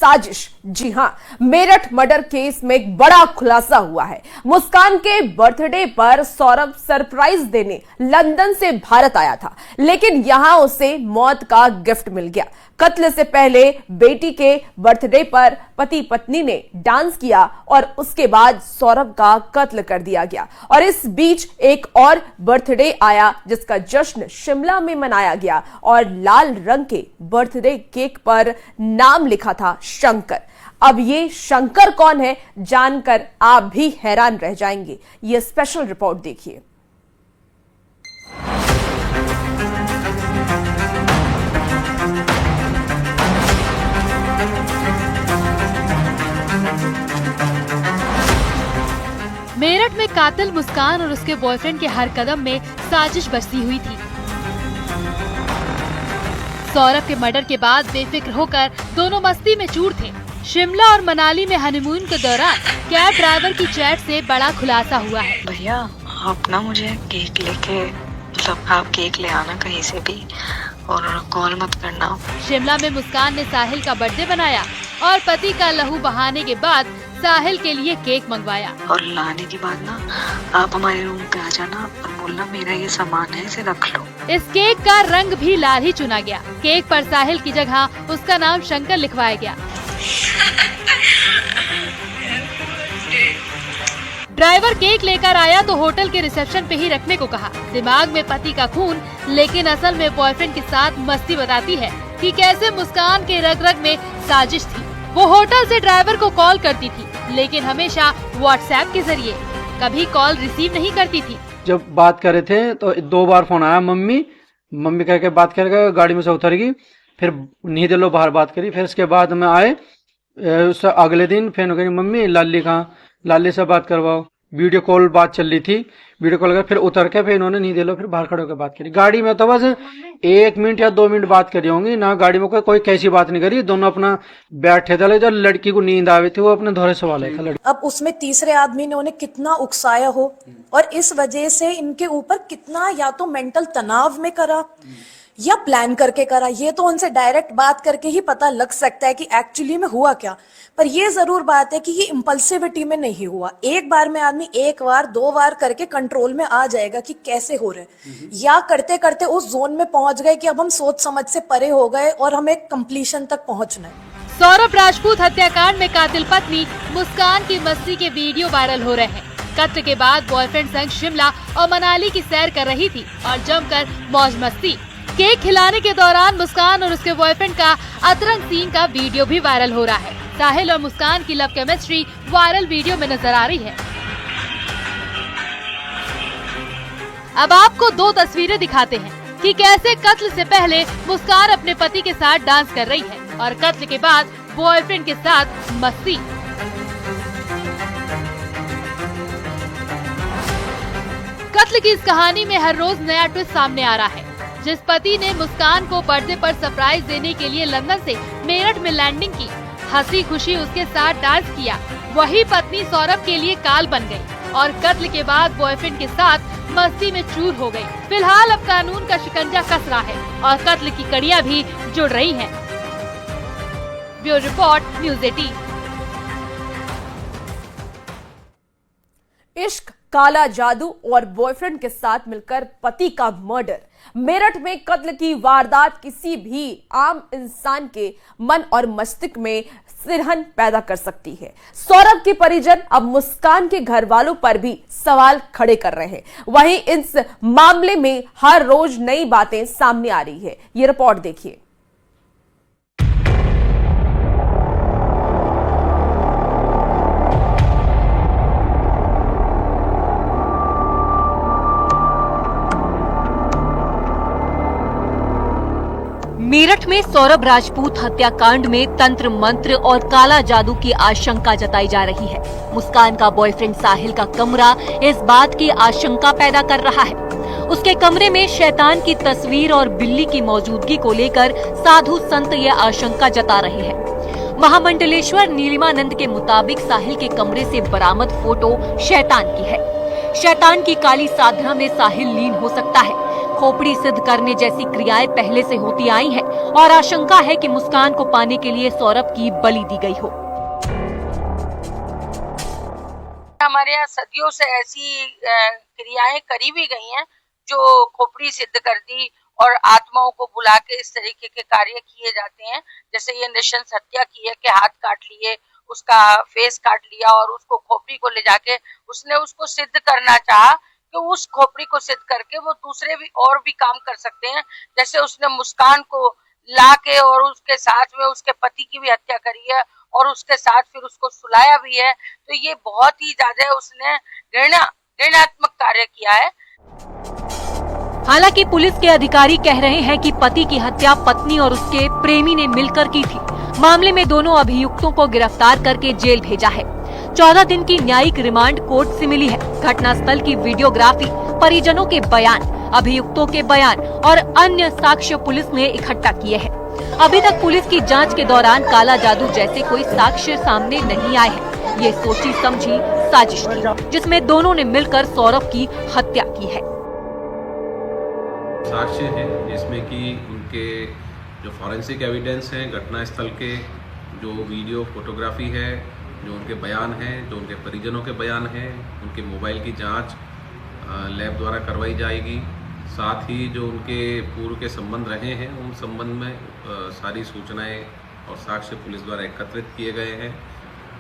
साजिश। जी हां, Meerut murder case में एक बड़ा खुलासा हुआ है। मुस्कान के बर्थडे पर सौरभ सरप्राइज देने लंदन से भारत आया था, लेकिन यहां उसे मौत का गिफ्ट मिल गया। कत्ल से पहले बेटी के बर्थडे पर पति पत्नी ने डांस किया और उसके बाद सौरभ का कत्ल कर दिया गया। और इस बीच एक और बर्थडे आया जिसका जश्न शिमला में मनाया गया और लाल रंग के बर्थडे केक पर नाम लिखा था शंकर। अब ये शंकर कौन है, जानकर आप भी हैरान रह जाएंगे। ये स्पेशल रिपोर्ट देखिए। मेरठ में कातिल मुस्कान और उसके बॉयफ्रेंड के हर कदम में साजिश बसी हुई थी। सौरभ के मर्डर के बाद बेफिक्र होकर दोनों मस्ती में चूर थे। शिमला और मनाली में हनीमून के दौरान कैब ड्राइवर की चैट से बड़ा खुलासा हुआ है। भैया आप ना मुझे केक लेके, मतलब आप केक ले आना कहीं से भी और कॉल मत करना। शिमला में मुस्कान ने साहिल का बर्थडे बनाया और पति का लहू बहाने के बाद साहिल के लिए केक मंगवाया। और लाने के बाद ना आप हमारे रूम पे आ जाना और बोलना मेरा ये सामान है, इसे रख लो। इस केक का रंग भी लाल ही चुना गया। केक पर साहिल की जगह उसका नाम शंकर लिखवाया गया। ड्राइवर केक लेकर आया तो होटल के रिसेप्शन पे ही रखने को कहा। दिमाग में पति का खून, लेकिन असल में बॉयफ्रेंड के साथ मस्ती बताती है कि कैसे मुस्कान के रग रग में साजिश थी। वो होटल से ड्राइवर को कॉल करती थी, लेकिन हमेशा व्हाट्सएप के जरिए, कभी कॉल रिसीव नहीं करती थी। जब बात कर रहे थे तो 2 बार फोन आया, मम्मी करके बात करके गाड़ी में से उतर गई। फिर नींद लो बाहर बात करी। फिर उसके बाद में आए, उससे अगले दिन फिर कही मम्मी लाली कहाँ, लाली से बात करवाओ। वीडियो कॉल बात चल रही थी, वीडियो कॉल कर फिर उतर के फिर इन्होंने नींद लो, फिर बाहर खड़े होकर बात करी। गाड़ी में तो बस 1 मिनट या 2 मिनट बात करी होंगी ना, गाड़ी में कोई कैसी बात नहीं करी। दोनों अपना बैठे थे। जब लड़की को नींद आ रही थी वो अपने धोरे सवाल है लड़की। अब उसमें तीसरे आदमी ने उन्हें कितना उकसाया हो और इस वजह से इनके ऊपर कितना या तो मेंटल तनाव में करा या प्लान करके करा, ये तो उनसे डायरेक्ट बात करके ही पता लग सकता है कि एक्चुअली में हुआ क्या। पर ये जरूर बात है कि ये इम्पल्सिविटी में नहीं हुआ। एक बार में आदमी 1 बार 2 बार करके कंट्रोल में आ जाएगा कि कैसे हो रहे, या करते करते उस जोन में पहुंच गए कि अब हम सोच समझ से परे हो गए और हमें कंप्लीशन तक पहुंचना है। सौरभ राजपूत हत्याकांड में कातिल पत्नी मुस्कान की मस्ती के वीडियो वायरल हो रहे हैं। कत्ल के बाद बॉयफ्रेंड संग शिमला और मनाली की सैर कर रही थी और जमकर मौज मस्ती। केक खिलाने के दौरान मुस्कान और उसके बॉयफ्रेंड का अतरंग सीन का वीडियो भी वायरल हो रहा है। साहिल और मुस्कान की लव केमिस्ट्री वायरल वीडियो में नजर आ रही है। अब आपको 2 तस्वीरें दिखाते हैं कि कैसे कत्ल से पहले मुस्कान अपने पति के साथ डांस कर रही है और कत्ल के बाद बॉयफ्रेंड के साथ मस्ती। कत्ल की इस कहानी में हर रोज नया ट्विस्ट सामने आ रहा है। जिस पति ने मुस्कान को बर्थडे पर सरप्राइज देने के लिए लंदन से मेरठ में लैंडिंग की, हंसी खुशी उसके साथ डांस किया, वही पत्नी सौरभ के लिए काल बन गई और कत्ल के बाद बॉयफ्रेंड के साथ मस्ती में चूर हो गई। फिलहाल अब कानून का शिकंजा कस रहा है और कत्ल की कड़ियां भी जुड़ रही हैं। Bureau report, news 18। इश्क, काला जादू और बॉयफ्रेंड के साथ मिलकर पति का मर्डर। मेरठ में कत्ल की वारदात किसी भी आम इंसान के मन और मस्तिष्क में सिरहन पैदा कर सकती है। सौरभ के परिजन अब मुस्कान के घर वालों पर भी सवाल खड़े कर रहे हैं। वहीं इस मामले में हर रोज नई बातें सामने आ रही है। ये रिपोर्ट देखिए। मेरठ में सौरभ राजपूत हत्याकांड में तंत्र मंत्र और काला जादू की आशंका जताई जा रही है। मुस्कान का बॉयफ्रेंड साहिल का कमरा इस बात की आशंका पैदा कर रहा है। उसके कमरे में शैतान की तस्वीर और बिल्ली की मौजूदगी को लेकर साधु संत ये आशंका जता रहे हैं। महामंडलेश्वर नीलिमानंद के मुताबिक साहिल के कमरे से बरामद फोटो शैतान की है। शैतान की काली साधना में साहिल लीन हो सकता है। खोपड़ी सिद्ध करने जैसी क्रियाएं पहले से होती आई हैं और आशंका है कि मुस्कान को पाने के लिए सौरभ की बलि दी गई हो। हमारे यहाँ सदियों से ऐसी क्रियाएं करी भी गई हैं जो खोपड़ी सिद्ध कर दी और आत्माओं को बुला के इस तरीके के कार्य किए जाते हैं। जैसे ये नृशंस हत्या की है कि हाथ काट लिए, उसका फेस काट लिया और उसको खोपड़ी को ले जाके उसने उसको सिद्ध करना चाहा कि उस खोपड़ी को सिद्ध करके वो दूसरे भी और भी काम कर सकते हैं। जैसे उसने मुस्कान को ला के और उसके साथ में उसके पति की भी हत्या करी है और उसके साथ फिर उसको सुलाया भी है। तो ये बहुत ही ज्यादा उसने घृणात्मक कार्य किया है। हालांकि पुलिस के अधिकारी कह रहे हैं कि पति की हत्या पत्नी और उसके प्रेमी ने मिलकर की थी। मामले में दोनों अभियुक्तों को गिरफ्तार करके जेल भेजा है। 14 दिन की न्यायिक रिमांड कोर्ट से मिली है। घटनास्थल की वीडियोग्राफी, परिजनों के बयान, अभियुक्तों के बयान और अन्य साक्ष्य पुलिस ने इकट्ठा किए हैं। अभी तक पुलिस की जांच के दौरान काला जादू जैसे कोई साक्ष्य सामने नहीं आए हैं। ये सोची समझी साजिश थी जिसमें दोनों ने मिलकर सौरभ की हत्या की है। साक्ष्य है जिसमें कि उनके जो फॉरेंसिक एविडेंस हैं, घटनास्थल के जो वीडियो फोटोग्राफी है, जो उनके बयान हैं, जो उनके परिजनों के बयान हैं, उनके मोबाइल की जांच लैब द्वारा करवाई जाएगी। साथ ही जो उनके पूर्व के संबंध रहे हैं उन संबंध में सारी सूचनाएं और साक्ष्य पुलिस द्वारा एकत्रित किए गए हैं।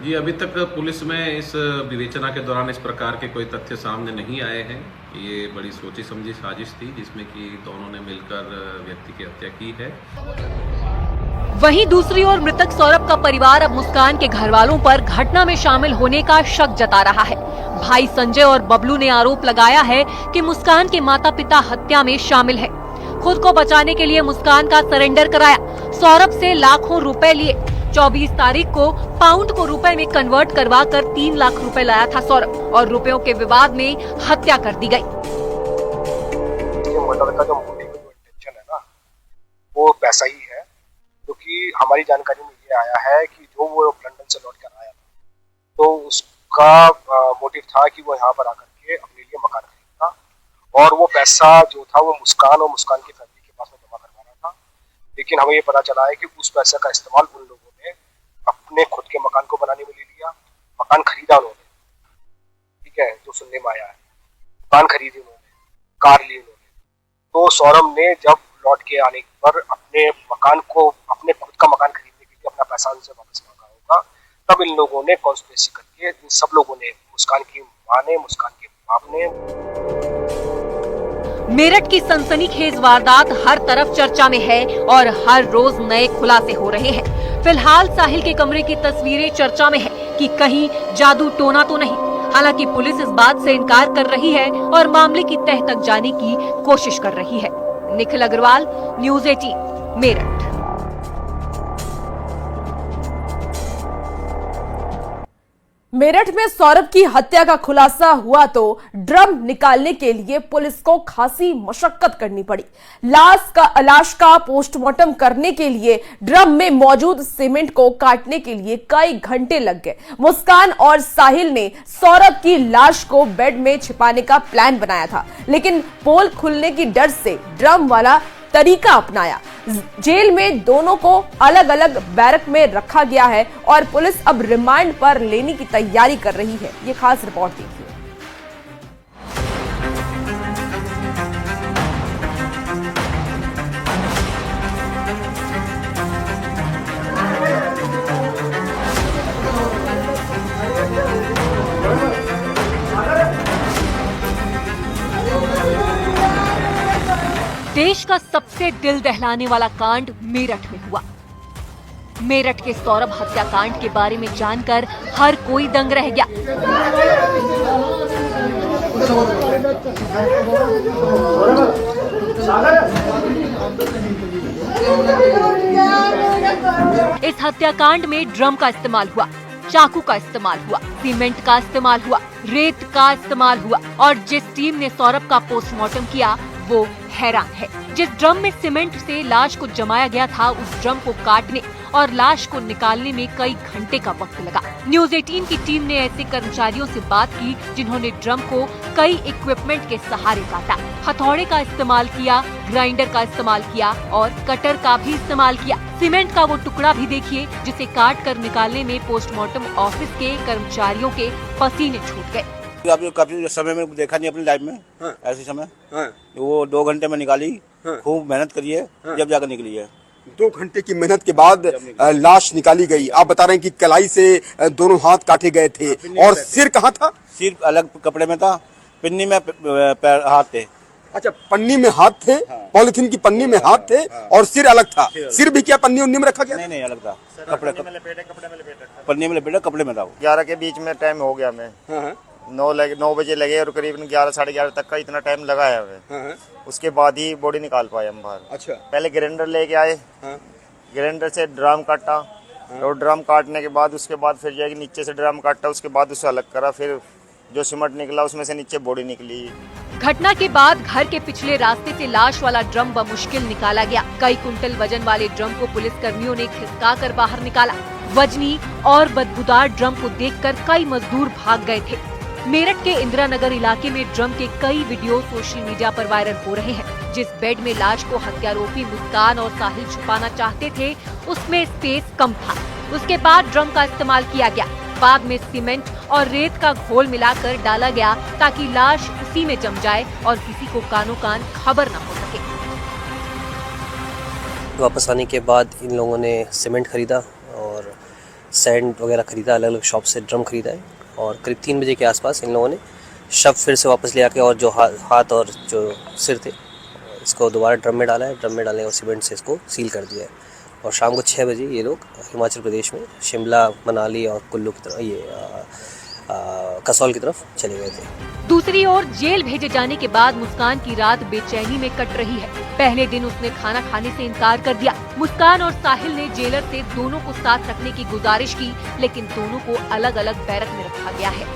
जी, अभी तक पुलिस में इस विवेचना के दौरान इस प्रकार के कोई तथ्य सामने नहीं आए हैं। ये बड़ी सोची समझी साजिश थी जिसमें कि दोनों ने मिलकर व्यक्ति की हत्या की है। वहीं दूसरी ओर मृतक सौरभ का परिवार अब मुस्कान के घर वालों पर घटना में शामिल होने का शक जता रहा है। भाई संजय और बबलू ने आरोप लगाया है कि मुस्कान के माता पिता हत्या में शामिल है। खुद को बचाने के लिए मुस्कान का सरेंडर कराया, सौरभ से लाखों रुपए लिए। 24 तारीख को पाउंड को रुपए में कन्वर्ट करवा कर 3 लाख रुपए लाया था सौरभ और रुपयों के विवाद में हत्या कर दी गई। मर्डर का जो मोटिव इंटेंशन है ना, वो पैसा ही है, क्योंकि हमारी जानकारी में ये आया है कि जो वो लंदन से लौट कर आया था तो उसका मोटिव था कि वो यहाँ पर आकर के अपने लिए मकान खरीदता और वो पैसा जो था वो मुस्कान और मुस्कान की फैमिली के पास में जमा करवाना था। लेकिन हमें ये पता चला है कि उस पैसे का इस्तेमाल उन लोगों ने अपने खुद के मकान को बनाने में ले लिया। मकान खरीदा उन्होंने, ठीक है, जो सुनने में आया है, मकान खरीदी उन्होंने, कार ली उन्होंने। तो सौरभ ने जब लौट के आने पर अपने मकान को, अपने खुद का मकान खरीदने के लिए अपना पैसा उनसे वापस मांगा होगा। तब इन लोगों ने कॉन्स्पिरेसी करके, इन सब लोगों ने, मुस्कान की मां ने, मुस्कान के बाप ने। मेरठ की सनसनीखेज वारदात हर तरफ चर्चा में है और हर रोज नए खुलासे हो रहे हैं। फिलहाल साहिल के कमरे की तस्वीरें चर्चा में है कि कहीं जादू टोना तो नहीं। हालांकि पुलिस इस बात से इनकार कर रही है और मामले की तह तक जाने की कोशिश कर रही है। निखिल अग्रवाल, न्यूज़ 18, मेरठ। मेरठ में सौरभ की हत्या का खुलासा हुआ तो ड्रम निकालने के लिए पुलिस को खासी मशक्कत करनी पड़ी। लाश का पोस्टमार्टम करने के लिए ड्रम में मौजूद सीमेंट को काटने के लिए कई घंटे लग गए। मुस्कान और साहिल ने सौरभ की लाश को बेड में छिपाने का प्लान बनाया था, लेकिन पोल खुलने की डर से ड्रम वाला तरीका अपनाया। जेल में दोनों को अलग अलग बैरक में रखा गया है और पुलिस अब रिमांड पर लेने की तैयारी कर रही है। ये खास रिपोर्ट देखिए। देश का सबसे दिल दहलाने वाला कांड मेरठ में हुआ। मेरठ के सौरभ हत्याकांड के बारे में जानकर हर कोई दंग रह गया। इस हत्याकांड में ड्रम का इस्तेमाल हुआ, चाकू का इस्तेमाल हुआ, सीमेंट का इस्तेमाल हुआ, रेत का इस्तेमाल हुआ और जिस टीम ने सौरभ का पोस्टमार्टम किया वो हैरान है। जिस ड्रम में सीमेंट से लाश को जमाया गया था, उस ड्रम को काटने और लाश को निकालने में कई घंटे का वक्त लगा। न्यूज 18 की टीम ने ऐसे कर्मचारियों से बात की जिन्होंने ड्रम को कई इक्विपमेंट के सहारे काटा। हथौड़े का इस्तेमाल किया, ग्राइंडर का इस्तेमाल किया और कटर का भी इस्तेमाल किया। सीमेंट का वो टुकड़ा भी देखिए जिसे काट कर निकालने में पोस्टमार्टम ऑफिस के कर्मचारियों के पसीने छूट गए। आपने काफी समय में देखा नहीं अपनी लाइफ में। हाँ। ऐसे समय हाँ। वो 2 घंटे में निकाली। हाँ। खूब मेहनत करी है। हाँ। जब जाकर निकली है। 2 घंटे की मेहनत के बाद लाश निकाली गई। आप बता रहे हैं कि कलाई से दोनों हाथ काटे गए थे और सिर कहाँ था? सिर अलग कपड़े में था, पिन्नी में पैर हाथ थे। अच्छा, पन्नी में हाथ थे। हाँ। पॉलिथीन की पन्नी में हाथ थे। हाँ। और सिर अलग था। सिर भी क्या पन्नी उन्नी में रखा गया? नहीं, अलग था। कपड़े में लपेटे पन्नी में लपेटा, कपड़े में था। 11 के बीच में टाइम हो गया। मैं 9 बजे लगे और करीबन 11 साढ़े 11 तक का इतना टाइम लगा है हमें। उसके बाद ही बॉडी निकाल पाए हम बाहर। अच्छा, पहले ग्राइंडर लेके आए। ग्राइंडर से ड्रम काटा और ड्रम काटने के बाद उसके बाद फिर जाके नीचे से ड्रम काटा, उसके बाद उसे अलग करा, फिर जो सीमेंट निकला उसमें से नीचे बॉडी निकली। घटना के बाद घर के पिछले रास्ते से लाश वाला ड्रम बमुश्किल निकाला गया। कई कुंटल वजन वाले ड्रम को पुलिस कर्मियों ने खिसका कर बाहर निकाला। वजनी और बदबूदार ड्रम को देखकर कई मजदूर भाग गए थे। मेरठ के इंदिरा नगर इलाके में ड्रम के कई वीडियो सोशल मीडिया पर वायरल हो रहे हैं। जिस बेड में लाश को हत्यारोपी मुस्कान और साहिल छुपाना चाहते थे, उसमें स्पेस कम था। उसके बाद ड्रम का इस्तेमाल किया गया। बाद में सीमेंट और रेत का घोल मिलाकर डाला गया ताकि लाश उसी में जम जाए और किसी को कानो कान खबर न हो सके। वापस आने के बाद इन लोगों ने सीमेंट खरीदा और सैंड वगैरह खरीदा, अलग अलग शॉप से ड्रम खरीदा है और करीब 3 बजे के आसपास इन लोगों ने शव फिर से वापस ले आके और जो हाथ और जो सिर थे इसको दोबारा ड्रम में डाला है। ड्रम में डालने और सीमेंट से इसको सील कर दिया है और शाम को 6 बजे ये लोग हिमाचल प्रदेश में शिमला, मनाली और कुल्लू की तरफ कसौल की तरफ चले गए थे। दूसरी ओर जेल भेजे जाने के बाद मुस्कान की रात बेचैनी में कट रही है। पहले दिन उसने खाना खाने से इनकार कर दिया। मुस्कान और साहिल ने जेलर से दोनों को साथ रखने की गुजारिश की, लेकिन दोनों को अलग अलग बैरक में रखा गया है।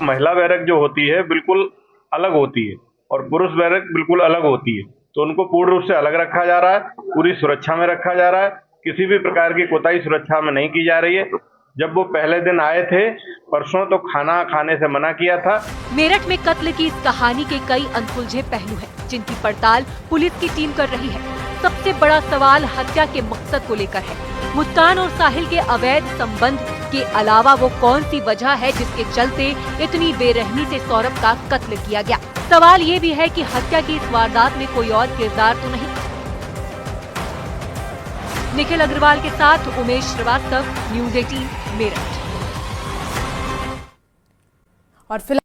महिला बैरक जो होती है बिल्कुल अलग होती है और पुरुष बैरक बिल्कुल अलग होती है, तो उनको पूर्ण रूप से अलग रखा जा रहा है, पूरी सुरक्षा में रखा जा रहा है। किसी भी प्रकार की कोताही सुरक्षा में नहीं की जा रही है। जब वो पहले दिन आए थे परसों, तो खाना खाने से मना किया था। मेरठ में कत्ल की इस कहानी के कई अनसुलझे पहलू हैं, जिनकी पड़ताल पुलिस की टीम कर रही है। सबसे बड़ा सवाल हत्या के मकसद को लेकर है। मुस्कान और साहिल के अवैध संबंध के अलावा वो कौन सी वजह है जिसके चलते इतनी बेरहमी से सौरभ का कत्ल किया गया। सवाल ये भी है कि हत्या की इस वारदात में कोई और किरदार तो नहीं। निखिल अग्रवाल के साथ उमेश श्रीवास्तव, न्यूज 18 मेरठ। और